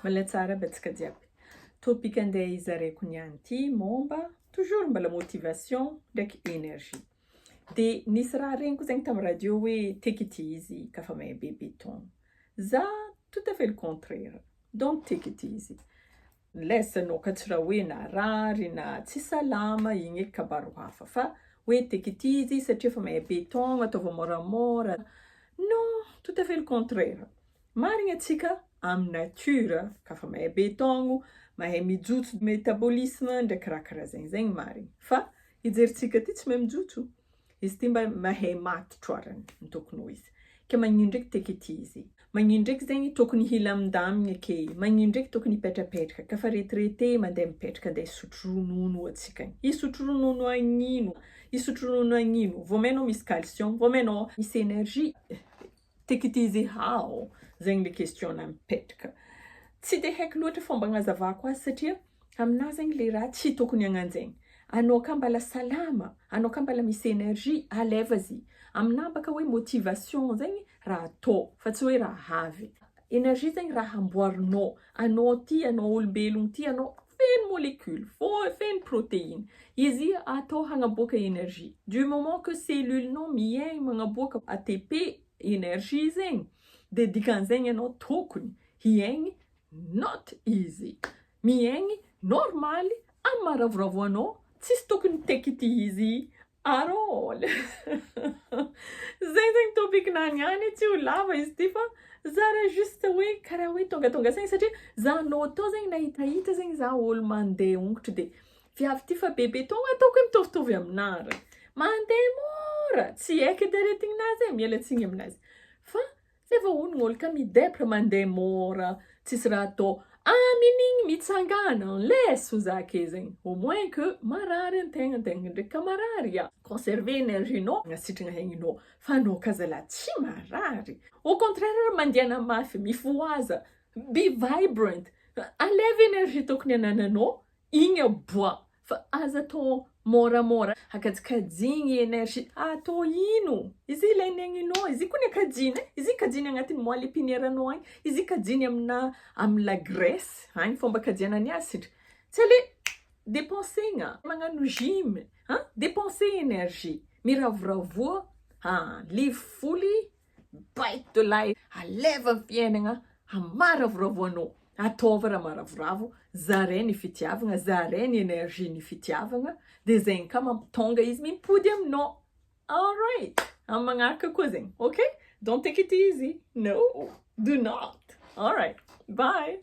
Mbola tsara betsaka jiaby. Topic andeha izareko niany ty momba toujours mbala motivation ndraiky énergie. De nisy raha regniko zegny tamin'ny radio hoe take it easy kafa mahay be béton. Za tout à fait le contraire. Donc take it easy. Lesanao ka tsy raha hoe narary na tsy salama igny eky kabaro hafa fa hoe take it easy satria fa mahay béton ataova moramora. Non, tout à fait le contraire. Marigny atsika amin'ny nature kafa mahay béton, mahay mijotso métabolisme ndraiky raha karaha zegny marigny. Fa ijeritsika ty tsy mahay mijotso. Izy ty mba mahay matotro arany ny tokony ho izy. Ke magnino ndraiky take it easy. Magnino ndraiky zegny tokony hilamindamigna ake. Magnino ndraiky tokony hipetrapetraka. Kafa retraité mandeha mipetraka andeha hisotro ronono atsika. Hisotro ronono agnino? Hisotro ronono agnino? Vomenao misy calcium, vomenao misy énergie. Take it easy how? Zegny le question na mipetraka. Tsy de haiko loatra fomba agnazavako azy satria aminahy zegny le raha tsy tokony agnanjegny. Anao ka mbala salama, anao ka mbala misy énergie, aleva zy. Aminahy baka hoe motivation zegny raha atao, fa tsy hoe raha avy. Énergie zegny raha amboarinao. Anao ty, anao olombelogno ty, anao feno molécule, feno protéine. Izy atao hagnaboaka énergie. Du moment que cellule-nao miaigny magnaboaka ATP, énergie zegny, de dikan'zegny anao tokony hiaigny not easy. Miaigny normal, amin'ny maravoravo anao, tsisy tokony take it easy at all. Zegny topic na niany tsy ho lava izy ty fa zara juste hoe karaha hoe tonga saigny satria za anao tô zegny nahitahita zegny za olo mandeha ongotro de viavy ty fa be béton ataoko hoe mitovitovy aminary. Mandeha mora, tsy haiko edy aretignazy mialatsigny aminazy. Fa se efa honogno olo ka midepre mandeha mora, tsisy raha atao. Minigny mitsangana, leso za ke zegny. Au moins que marary antegna ndraiky ka marary. Conserver énergie-nao, sitragna haigninao. Fa anao ka zala tsy marary. Au contraire, mandiana mafy, mifoaza, be vibrant. Aleva énergie tokony anananao, igny aboa. Fa aza atao moramora, akajikajigny énergie. Atao ino? Izy ilainy agninao, izy koa kajina, izy kajina agnatin'ny moelle épinière-nao agny, izy kajina amina la graisse, agny fomba kajiana azy sitry. Tsy ale dépensegna, magnano gym, dépenser énergie. Miravoravoa, live fully, bite the life, aleva fiainagna, hamaravoravoanao. Ataova raha maravoravo, zare ny fitiavagna, zare ny énergie ny fitiavagna, de zegny ka mampitonga izy mimpody aminao. All right, amin'ny magnaraka koa zegny, okay? Don't take it easy. No, do not. All right, bye.